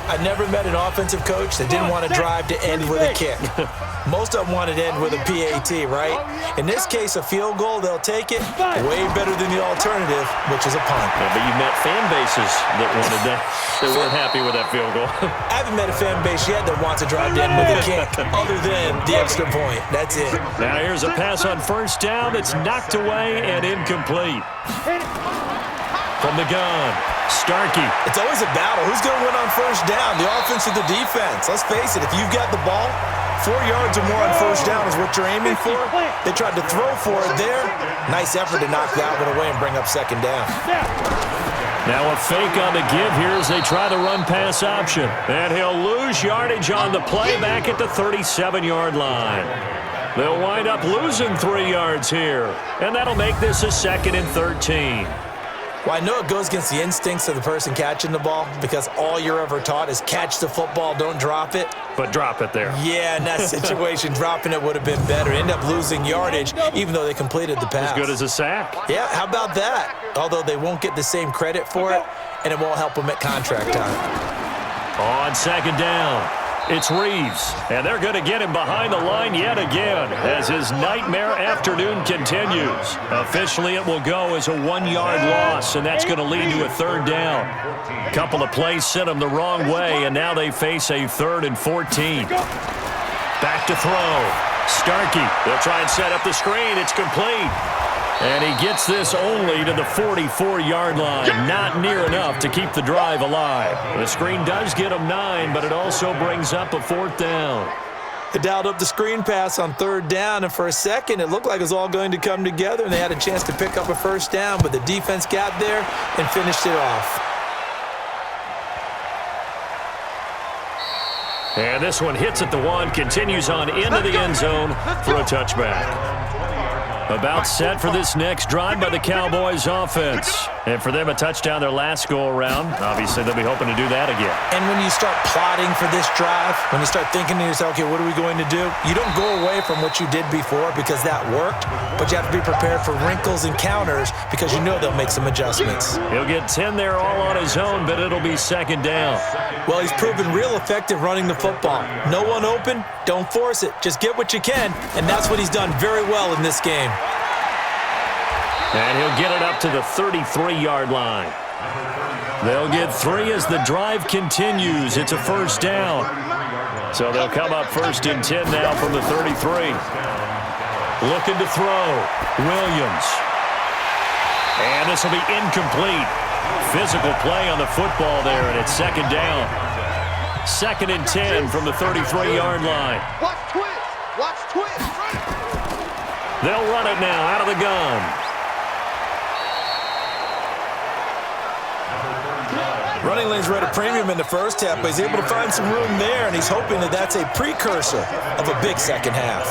Speaker 3: I never met an offensive coach that didn't want to drive to end with a kick. Most of them wanted to end with a PAT, right? In this case, a field goal, they'll take it way better than the alternative, which is a punt.
Speaker 1: Yeah, but you met fan bases that wanted that, that weren't happy with that field goal.
Speaker 3: I haven't met a fan base yet that wants to drive to end with a kick, other than the extra point. That's it.
Speaker 1: Now here's a pass on first down that's knocked away and incomplete. From the gun, Starkey.
Speaker 3: It's always a battle. Who's going to win on first down, the offense or the defense? Let's face it, if you've got the ball, 4 yards or more on first down is what you're aiming for. They tried to throw for it there. Nice effort to knock that one away and bring up second down.
Speaker 1: Now a fake on the give here as they try the run-pass option. And he'll lose yardage on the play back at the 37-yard line. They'll wind up losing 3 yards here. And that'll make this a 2nd and 13.
Speaker 3: Well, I know it goes against the instincts of the person catching the ball because all you're ever taught is catch the football, don't drop it.
Speaker 1: But drop it there.
Speaker 3: Yeah, in that situation, dropping it would have been better. End up losing yardage, even though they completed the pass.
Speaker 1: As good as a sack.
Speaker 3: Yeah, how about that? Although they won't get the same credit for it, and it won't help them at contract time.
Speaker 1: On second down, it's Reeves. And they're going to get him behind the line yet again as his nightmare afternoon continues. Officially, it will go as a 1-yard loss, and that's going to lead to a 3rd down. A couple of plays sent them the wrong way, and now they face a 3rd and 14. Back to throw. Starkey, they'll try and set up the screen. It's complete. And he gets this only to the 44-yard line. Not near enough to keep the drive alive. The screen does get him 9, but it also brings up a 4th down.
Speaker 3: They dialed up the screen pass on 3rd down, and for a second, it looked like it was all going to come together, and they had a chance to pick up a first down, but the defense got there and finished it off.
Speaker 1: And this one hits at the 1, continues on into the end zone for a touchback. About set for this next drive by the Cowboys offense. And for them, a touchdown their last go-around. Obviously, they'll be hoping to do that again.
Speaker 3: And when you start plotting for this drive, when you start thinking to yourself, okay, what are we going to do? You don't go away from what you did before because that worked, but you have to be prepared for wrinkles and counters because you know they'll make some adjustments.
Speaker 1: He'll get 10 there all on his own, but it'll be second down.
Speaker 3: Well, he's proven real effective running the football. No one open, don't force it. Just get what you can, and that's what he's done very well in this game.
Speaker 1: And he'll get it up to the 33-yard line. They'll get 3 as the drive continues. It's a first down. So they'll come up 1st and 10 now from the 33. Looking to throw. Williams. And this will be incomplete. Physical play on the football there, and it's second down. 2nd and 10 from the 33-yard line.
Speaker 2: Watch twist. Watch twist.
Speaker 1: They'll run it now out of the gun.
Speaker 3: Running lanes were at a premium in the first half, but he's able to find some room there, and he's hoping that that's a precursor of a big second half.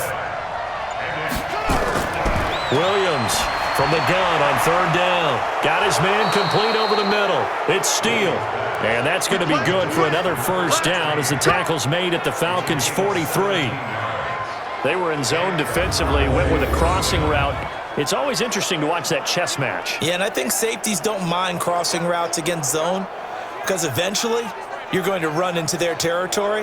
Speaker 1: Williams from the gun on 3rd down. Got his man complete over the middle. It's Steele. And that's going to be good for another first down as the tackle's made at the Falcons' 43. They were in zone defensively, went with a crossing route. It's always interesting to watch that chess match.
Speaker 3: Yeah, and I think safeties don't mind crossing routes against zone because eventually you're going to run into their territory,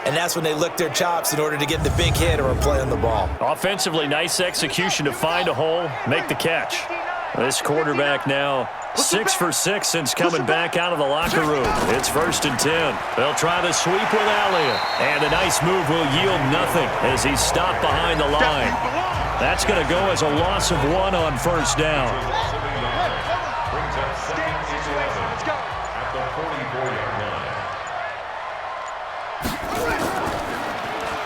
Speaker 3: and that's when they lick their chops in order to get the big hit or a play on the ball.
Speaker 1: Offensively, nice execution to find a hole, make the catch. This quarterback now 6 for 6 since coming back out of the locker room. It's 1st and 10. They'll try the sweep with Elliott. And a nice move will yield nothing as he's stopped behind the line. That's going to go as a loss of 1 on first down.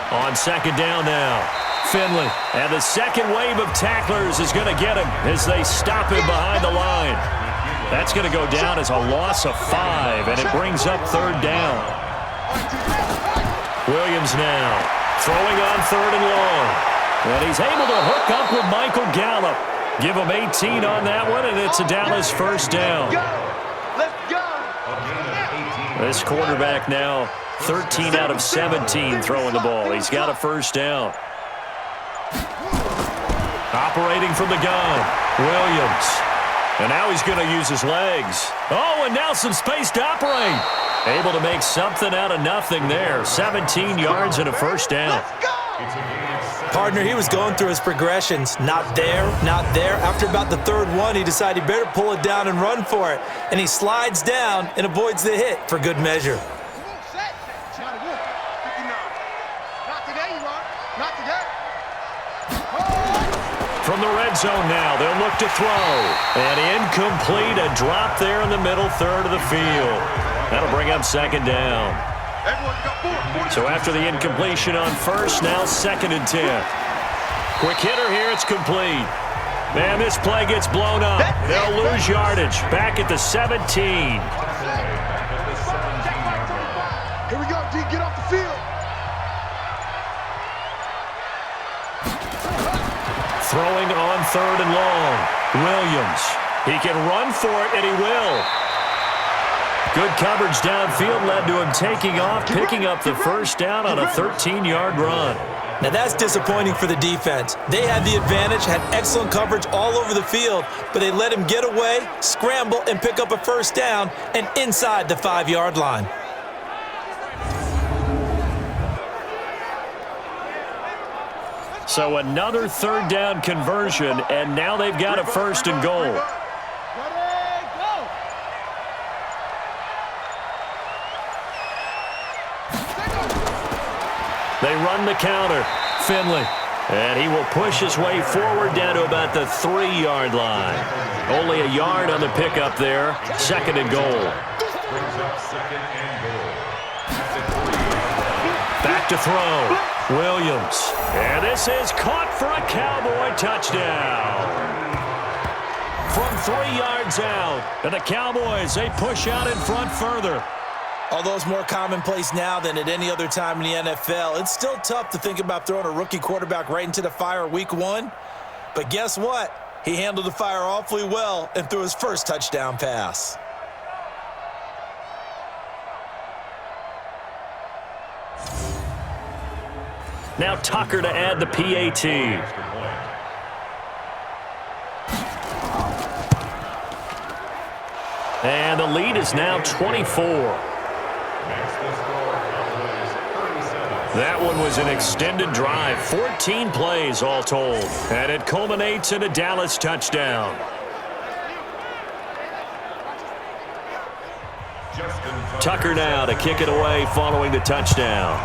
Speaker 1: On second down now, Finley. And the second wave of tacklers is going to get him as they stop him behind the line. That's going to go down as a loss of 5, and it brings up 3rd down. Williams now throwing on 3rd and long. And he's able to hook up with Michael Gallup. Give him 18 on that one, and it's a Dallas first down.
Speaker 2: Let's go.
Speaker 1: This quarterback now 13 out of 17 throwing the ball. He's got a first down. Operating from the gun, Williams. And now he's going to use his legs. Oh, and now some space to operate. Able to make something out of nothing there. 17 yards and a first down.
Speaker 3: Partner, he was going through his progressions. Not there, not there. After about the third one, he decided he better pull it down and run for it. And he slides down and avoids the hit for good measure.
Speaker 1: From the red zone now, they'll look to throw. And incomplete, a drop there in the middle third of the field. That'll bring up second down. So after the incompletion on first, now 2nd and 10. Quick hitter here, it's complete. Man, this play gets blown up. They'll lose yardage. Back at the 17.
Speaker 2: Here we go, D. Get off the field.
Speaker 1: Throwing on 3rd and long. Williams. He can run for it, and he will. Good coverage downfield led to him taking off, picking up the first down on a 13-yard run.
Speaker 3: Now that's disappointing for the defense. They had the advantage, had excellent coverage all over the field, but they let him get away, scramble, and pick up a first down and inside the 5-yard line.
Speaker 1: So another 3rd down conversion, and now they've got a 1st and goal. They run the counter. Finley. And he will push his way forward down to about the 3-yard line. Only a yard on the pickup there. 2nd and goal. Back to throw. Williams. And this is caught for a Cowboy touchdown. From 3 yards out. And the Cowboys, they push out in front further.
Speaker 3: Although it's more commonplace now than at any other time in the NFL, it's still tough to think about throwing a rookie quarterback right into the fire week 1. But guess what? He handled the fire awfully well and threw his first touchdown pass.
Speaker 1: Now Tucker to add the PAT. And the lead is now 24. That one was an extended drive, 14 plays all told, and it culminates in a Dallas touchdown. Tucker now to kick it away following the touchdown.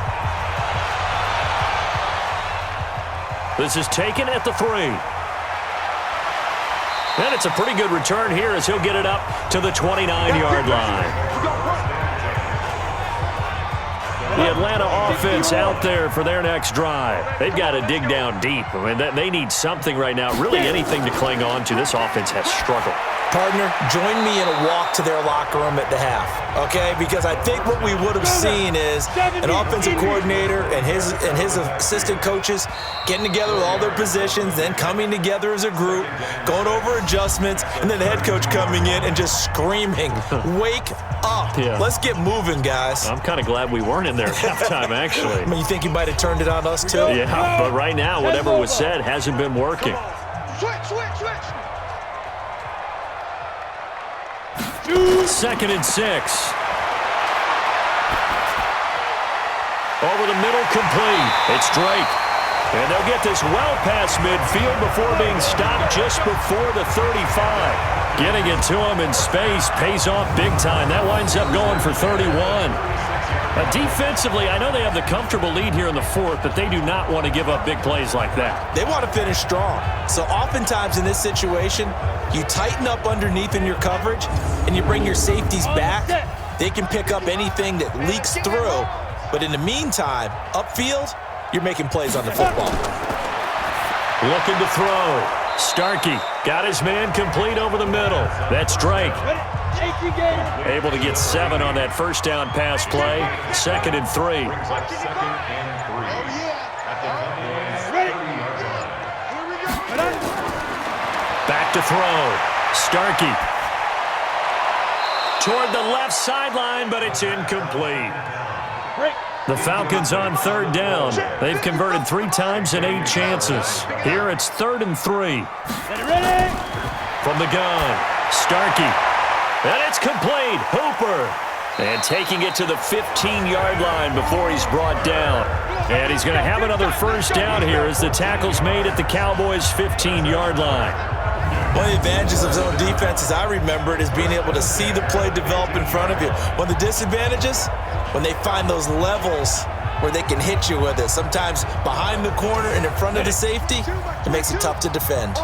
Speaker 1: This is taken at the 3. And it's a pretty good return here as he'll get it up to the 29-yard line. The Atlanta offense out there for their next drive. They've got to dig down deep. I mean, they need something right now, really anything to cling on to. This offense has struggled.
Speaker 3: Partner, join me in a walk to their locker room at the half, okay? Because I think what we would have seen is an offensive coordinator and his assistant coaches getting together with all their positions, then coming together as a group, going over adjustments, and then the head coach coming in and just screaming, "Wake up.
Speaker 1: Yeah.
Speaker 3: Let's get moving, guys."
Speaker 1: I'm kind of glad we weren't in there at halftime, actually.
Speaker 3: I mean, you think he might have turned it on us, too?
Speaker 1: Yeah, but right now, whatever was said hasn't been working.
Speaker 2: Switch.
Speaker 1: 2nd and 6. Over the middle, complete. It's Drake. And they'll get this well past midfield before being stopped just before the 35. Getting it to him in space pays off big time. That winds up going for 31. Defensively, I know they have the comfortable lead here in the 4th, but they do not want to give up big plays like that.
Speaker 3: They want to finish strong. So oftentimes in this situation, you tighten up underneath in your coverage and you bring your safeties back. They can pick up anything that leaks through. But in the meantime, upfield, you're making plays on the football.
Speaker 1: Looking to throw. Starkey got his man complete over the middle. That's Drake. Able to get 7 on that first down pass play. 2nd and 3. Back to throw. Starkey. toward the left sideline, but it's incomplete. The Falcons on third down. They've converted 3 times in 8 chances. Here it's 3rd and 3. From the gun, Starkey. And it's complete. Hooper. And taking it to the 15-yard line before he's brought down. And he's going to have another first down here as the tackle's made at the Cowboys' 15-yard line.
Speaker 3: One of the advantages of zone defense, as I remember it, is being able to see the play develop in front of you. One of the disadvantages, when they find those levels where they can hit you with it, sometimes behind the corner and in front of the safety, it makes it tough to defend.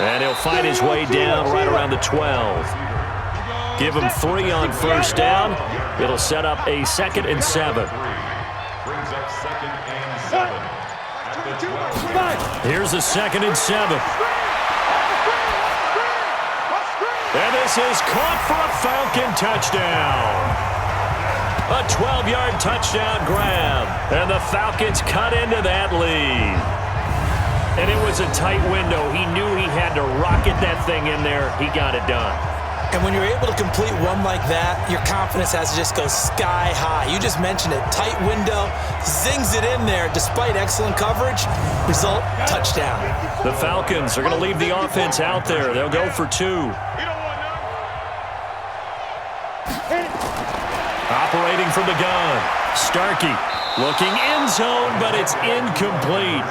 Speaker 1: And he'll find his way down right around the 12. Give him 3 on first down. It'll set up a 2nd and 7. Here's a 2nd and 7. And this is caught for a Falcon touchdown. A 12-yard touchdown grab. And the Falcons cut into that lead. And it was a tight window. He knew he had to rocket that thing in there. He got it done.
Speaker 3: And when you're able to complete one like that, your confidence has to just go sky high. You just mentioned it. Tight window, zings it in there despite excellent coverage. Result, touchdown.
Speaker 1: The Falcons are going to leave the offense out there. They'll go for 2. Operating from the gun, Starkey looking end zone, but it's incomplete.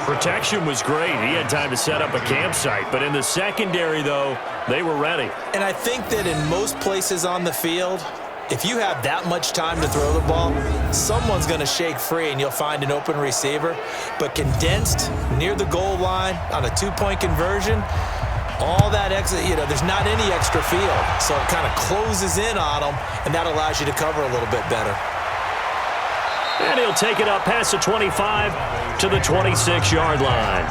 Speaker 1: Protection was great. He had time to set up a campsite, but in the secondary, though, they were ready.
Speaker 3: And I think that in most places on the field, if you have that much time to throw the ball, someone's going to shake free and you'll find an open receiver. But condensed near the goal line on a 2-point conversion, all that extra, there's not any extra field. So it kind of closes in on them, and that allows you to cover a little bit better.
Speaker 1: And he'll take it up past the 25 to the 26-yard line.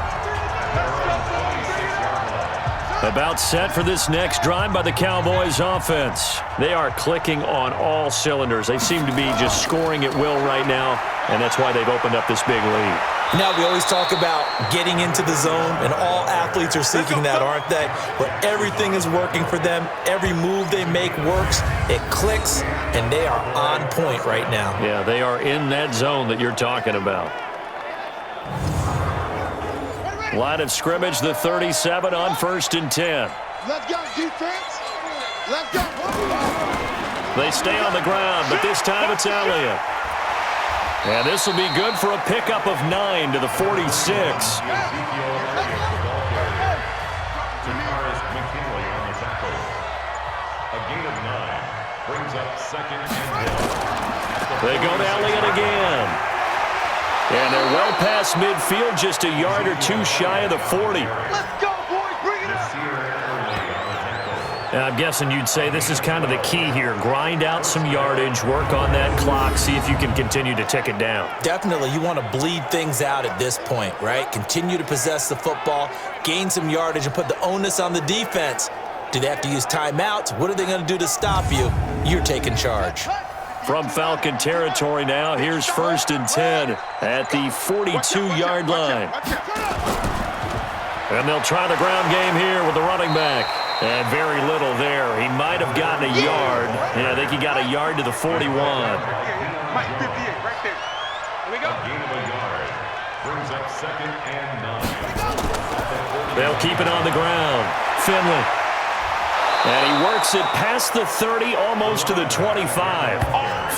Speaker 1: About set for this next drive by the Cowboys offense. They are clicking on all cylinders. They seem to be just scoring at will right now, and that's why they've opened up this big lead.
Speaker 3: Now, we always talk about getting into the zone, and all athletes are seeking that, aren't they? Where everything is working for them. Every move they make works. It clicks, and they are on point right now.
Speaker 1: Yeah, they are in that zone that you're talking about. Line of scrimmage, the 37 on 1st and 10.
Speaker 2: Let's go, defense. Let's go.
Speaker 1: They stay on the ground, but this time it's Elliott. And this will be good for a pickup of 9 to the 46. They go to Elliott again. And they're well past midfield, just a yard or 2 shy of the 40.
Speaker 2: Let's go, boys. Bring it up.
Speaker 1: And I'm guessing you'd say this is kind of the key here. Grind out some yardage, work on that clock, see if you can continue to tick it down.
Speaker 3: Definitely, you want to bleed things out at this point, right? Continue to possess the football, gain some yardage, and put the onus on the defense. Do they have to use timeouts? What are they going to do to stop you? You're taking charge.
Speaker 1: From Falcon territory now, here's 1st and 10 at the 42-yard line. And they'll try the ground game here with the running back. And very little there. He might have gotten a yard. Yeah, I think he got a yard to the 41.
Speaker 2: Mike 58, right there. Here we go.
Speaker 5: Gain of a yard. Brings up 2nd and 9.
Speaker 1: They'll keep it on the ground. Finley. And he works it past the 30, almost to the 25.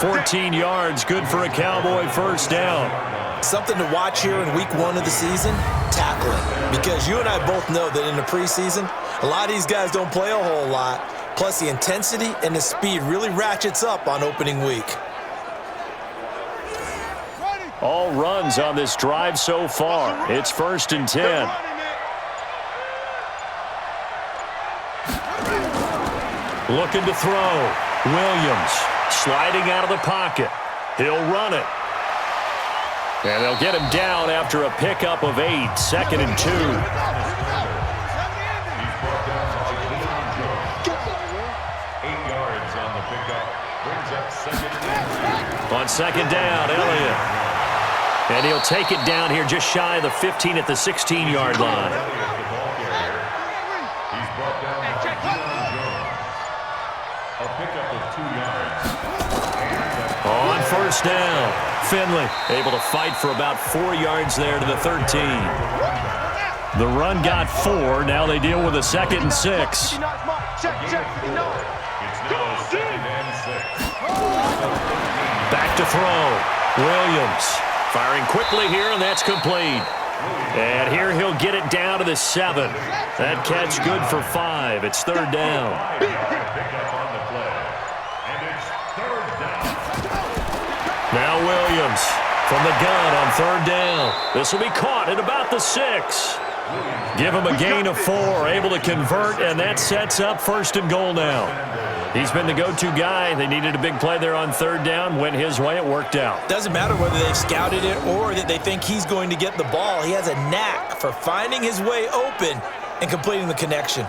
Speaker 1: 14 yards, good for a Cowboy first down.
Speaker 3: Something to watch here in week 1 of the season, tackling. Because you and I both know that in the preseason, a lot of these guys don't play a whole lot. Plus, the intensity and the speed really ratchets up on opening week.
Speaker 1: All runs on this drive so far. It's 1st and 10. Looking to throw. Williams sliding out of the pocket. He'll run it. And they'll get him down after a pickup of 8, 2nd and 2.
Speaker 5: He's brought down by 8 yards on the pickup. Brings up
Speaker 1: On second down, Elliott. And he'll take it down here just shy of the 15 at the 16-yard line.
Speaker 5: He's brought down by Jones. A pickup of 2 yards.
Speaker 1: On first down, Finley able to fight for about 4 yards there to the 13. The run got 4. Now they deal with a 2nd and 6.
Speaker 5: It's now 2nd and 6.
Speaker 1: Back to throw. Williams firing quickly here, and that's complete. And here he'll get it down to the 7. That catch good for 5. It's 3rd down.
Speaker 5: Pickup on the play. And it's 3rd down.
Speaker 1: Now Williams from the gun on 3rd down. This will be caught at about the 6. Give him a gain of 4, able to convert, and that sets up 1st and goal now. He's been the go-to guy. They needed a big play there on 3rd down. Went his way. It worked out.
Speaker 3: Doesn't matter whether they've scouted it or that they think he's going to get the ball. He has a knack for finding his way open and completing the connection.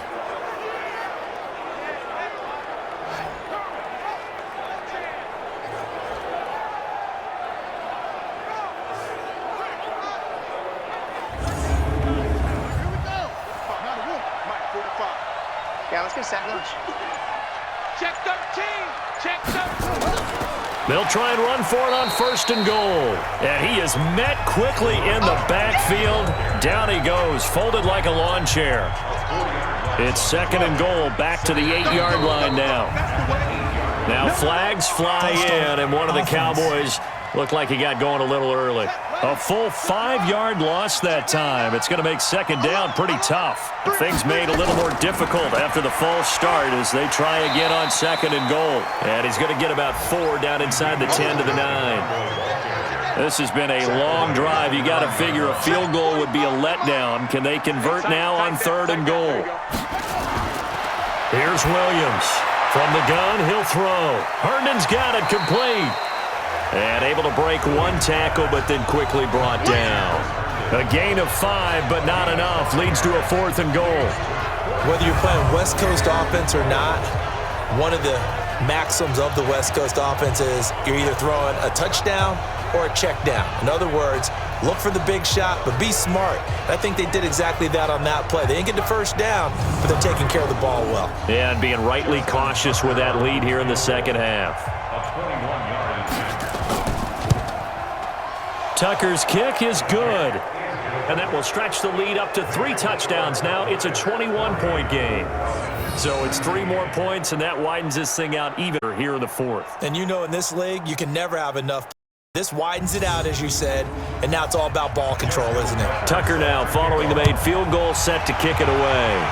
Speaker 2: Yeah, let's get set lunch. Check 13. Check 13.
Speaker 1: They'll try and run for it on 1st and goal. And he is met quickly in the backfield. Down he goes, folded like a lawn chair. It's 2nd and goal, back to the 8-yard line now. Now flags fly in, and one of the Cowboys looked like he got going a little early. A full 5-yard loss that time. It's going to make 2nd down pretty tough. Things made a little more difficult after the false start as they try again on 2nd and goal. And he's going to get about 4 down inside the 10 to the 9. This has been a long drive. You got to figure a field goal would be a letdown. Can they convert now on 3rd and goal? Here's Williams. From the gun, he'll throw. Herndon's got it complete. And able to break 1 tackle, but then quickly brought down. A gain of 5, but not enough. Leads to a 4th and goal.
Speaker 3: Whether you're playing West Coast offense or not, one of the maxims of the West Coast offense is you're either throwing a touchdown or a check down. In other words, look for the big shot, but be smart. I think they did exactly that on that play. They didn't get the 1st down, but they're taking care of the ball well.
Speaker 1: Yeah, and being rightly cautious with that lead here in the 2nd half.
Speaker 5: A 21-yard attempt.
Speaker 1: Tucker's kick is good. And that will stretch the lead up to 3 touchdowns now. It's a 21-point game. So it's 3 more points, and that widens this thing out even here in the 4th.
Speaker 3: And you know in this league, you can never have enough. This widens it out, as you said, and now it's all about ball control, isn't it?
Speaker 1: Tucker now following the made field goal, set to kick it away.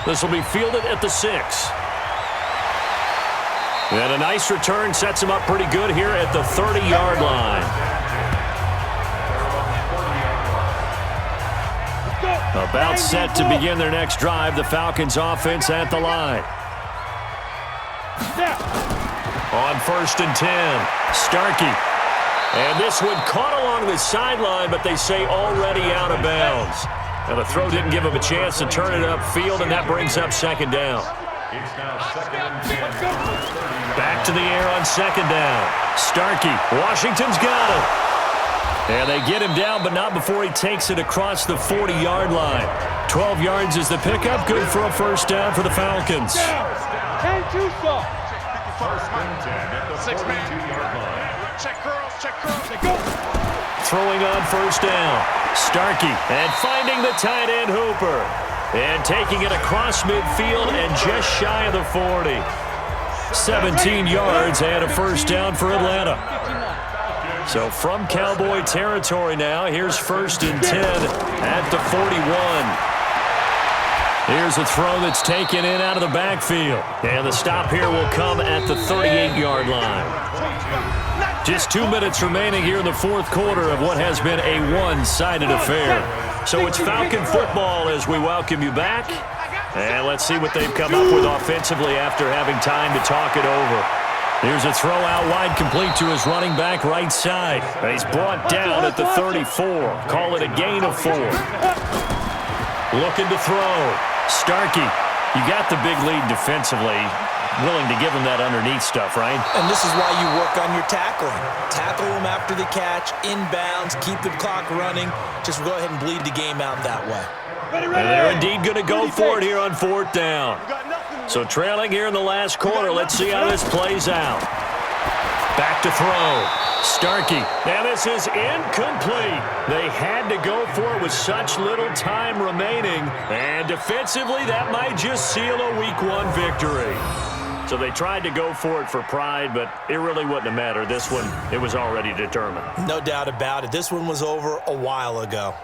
Speaker 1: This will be fielded at the 6. And a nice return sets him up pretty good here at the 30-yard line. About set to begin their next drive. The Falcons offense at the line. On 1st and 10, Starkey. And this one caught along the sideline, but they say already out of bounds. Now the throw didn't give him a chance to turn it upfield, and that brings up 2nd down.
Speaker 5: It's now 2nd and 10.
Speaker 1: Back to the air on 2nd down. Starkey, Washington's got him. And they get him down, but not before he takes it across the 40-yard line. 12 yards is the pickup, good for a 1st down for the Falcons.
Speaker 2: 10-2 stop.
Speaker 5: 1st and 10 at the 42-yard line.
Speaker 2: Check curls, they go.
Speaker 1: Throwing on 1st down. Starkey, and finding the tight end Hooper. And taking it across midfield and just shy of the 40. 17 yards and a 1st down for Atlanta. So from Cowboy territory now, here's 1st and 10 at the 41. Here's a throw that's taken in out of the backfield. And the stop here will come at the 38-yard line. Just 2 minutes remaining here in the 4th quarter of what has been a one-sided affair. So it's Falcon football as we welcome you back. And let's see what they've come up with offensively after having time to talk it over. Here's a throw out wide complete to his running back right side. And he's brought down at the 34. Call it a gain of 4. Looking to throw. Starkey, you got the big lead defensively. willing to give him that underneath stuff, right?
Speaker 3: And this is why you work on your tackling. Tackle him after the catch, inbounds, keep the clock running. Just go ahead and bleed the game out that way.
Speaker 1: And they're indeed going to go for it here on 4th down. So trailing here in the last quarter. Let's see how this plays out. Back to throw. Starkey. Now this is incomplete. They had to go for it with such little time remaining. And defensively, that might just seal a Week 1 victory. So they tried to go for it for pride, but it really wouldn't have mattered. This one, it was already determined.
Speaker 3: No doubt about it. This one was over a while ago.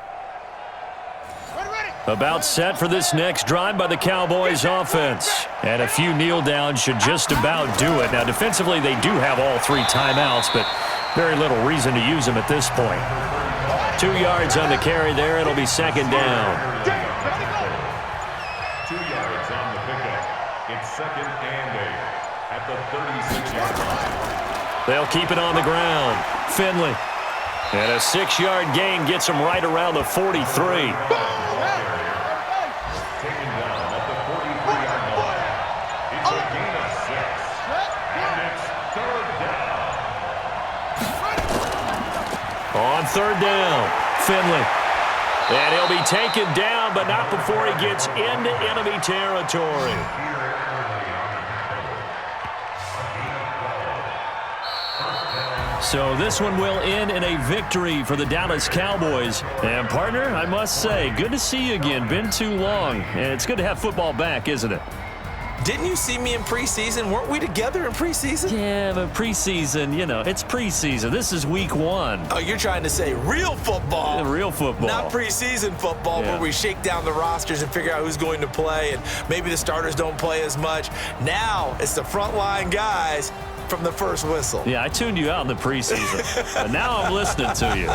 Speaker 1: About set for this next drive by the Cowboys offense. And a few kneel downs should just about do it. Now, defensively, they do have all 3 timeouts, but very little reason to use them at this point. 2 yards on the carry there. It'll be 2nd down.
Speaker 5: 2 yards on the pickup. It's 2nd and 8 at the 36-yard line.
Speaker 1: They'll keep it on the ground. Finley. And a 6-yard gain gets them right around the 43. On 3rd down, Finley. And he'll be taken down, but not before he gets into enemy territory. So this one will end in a victory for the Dallas Cowboys. And, partner, I must say, good to see you again. Been too long. And it's good to have football back, isn't it?
Speaker 3: Didn't you see me in preseason? Weren't we together in preseason?
Speaker 1: Yeah, but preseason, you know, it's preseason. This is Week 1.
Speaker 3: Oh, you're trying to say real football.
Speaker 1: Yeah, real football.
Speaker 3: Not preseason football where we shake down the rosters and figure out who's going to play, and maybe the starters don't play as much. Now it's the frontline guys from the first whistle.
Speaker 1: Yeah, I tuned you out in the preseason, but now I'm listening to you.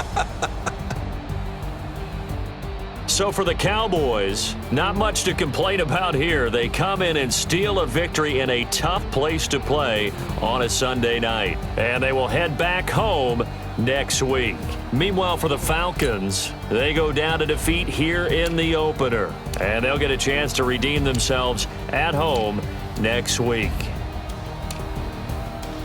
Speaker 1: So for the Cowboys, not much to complain about here. They come in and steal a victory in a tough place to play on a Sunday night. And they will head back home next week. Meanwhile, for the Falcons, they go down to defeat here in the opener. And they'll get a chance to redeem themselves at home next week.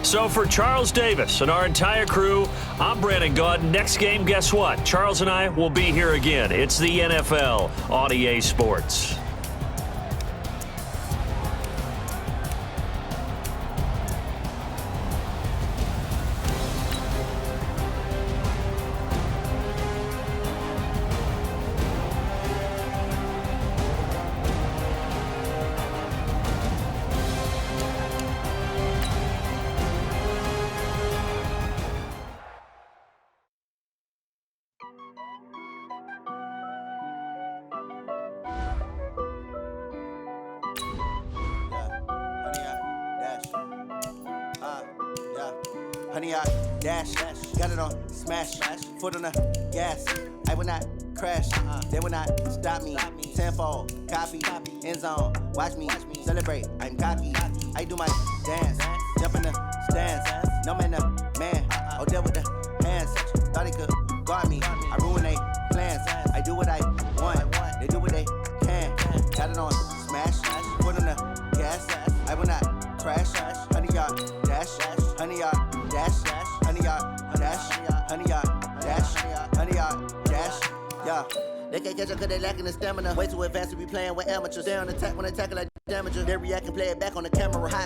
Speaker 1: So for Charles Davis and our entire crew, I'm Brandon Gaudin. Next game, guess what? Charles and I will be here again. It's the NFL on EA Sports.
Speaker 6: Honey, I dash, got it on, smash, foot on the gas. I will not crash, they will not stop me. Tenfold, copy, end zone, watch me celebrate. I'm cocky, I do my dance, jump in the stands. No man, the man, oh, deal with the hands. Thought he could guard me, I ruin they plans. I do what I want, they do what they can. Got it on, smash, foot on the gas. I will not crash, honey, y'all dash, honey, y'all dash, honey, y'all dash, honey, y'all dash, honey, y'all dash, yeah. They can't catch up cause they lacking the stamina. Way too advanced to be playing with amateurs. They on attack when they tackle like damager. They react and play it back on the camera. High